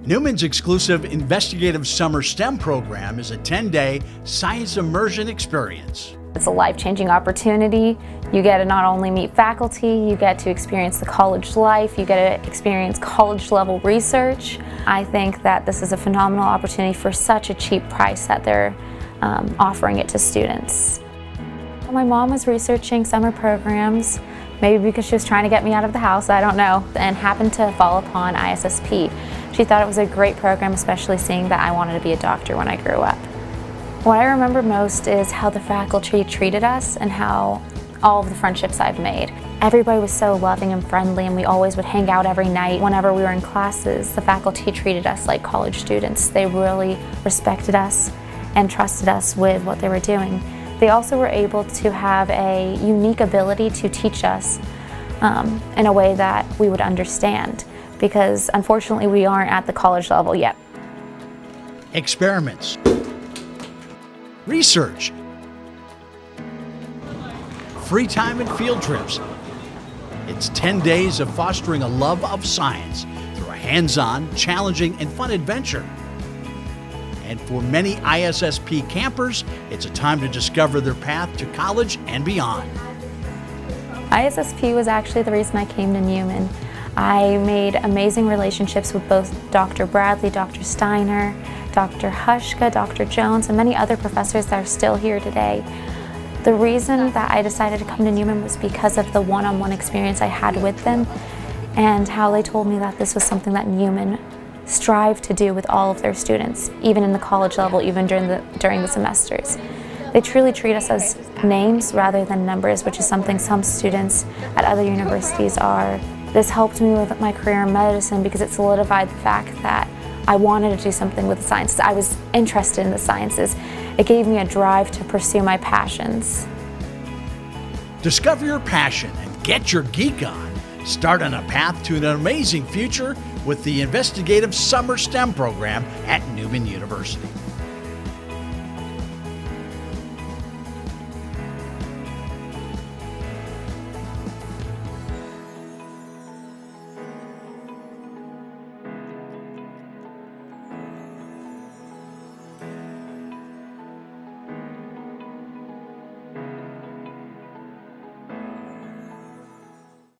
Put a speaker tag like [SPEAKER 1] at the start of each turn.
[SPEAKER 1] Newman's exclusive Investigative Summer STEM program is a 10-day science immersion experience.
[SPEAKER 2] It's a life-changing opportunity. You get to not only meet faculty, you get to experience the college life, you get to experience college-level research. I think that this is a phenomenal opportunity for such a cheap price that they're offering it to students. My mom was researching summer programs, maybe because she was trying to get me out of the house, I don't know, and happened to fall upon ISSP. She thought it was a great program, especially seeing that I wanted to be a doctor when I grew up. What I remember most is how the faculty treated us and how all of the friendships I've made. Everybody was so loving and friendly, and we always would hang out every night. Whenever we were in classes, the faculty treated us like college students. They really respected us and trusted us with what they were doing. They also were able to have a unique ability to teach us in a way that we would understand, because unfortunately we aren't at the college level yet.
[SPEAKER 1] Experiments, research, free time and field trips. It's 10 days of fostering a love of science through a hands-on, challenging, and fun adventure. And for many ISSP campers, it's a time to discover their path to college and beyond.
[SPEAKER 2] ISSP was actually the reason I came to Newman. I made amazing relationships with both Dr. Bradley, Dr. Steiner, Dr. Hushka, Dr. Jones, and many other professors that are still here today. The reason that I decided to come to Newman was because of the one-on-one experience I had with them and how they told me that this was something that Newman strived to do with all of their students, even in the college level, even during the semesters. They truly treat us as names rather than numbers, which is something some students at other universities are. This helped me with my career in medicine because it solidified the fact that I wanted to do something with the sciences. I was interested in the sciences. It gave me a drive to pursue my passions.
[SPEAKER 1] Discover your passion and get your geek on. Start on a path to an amazing future with the Investigative Summer STEM program at Newman University.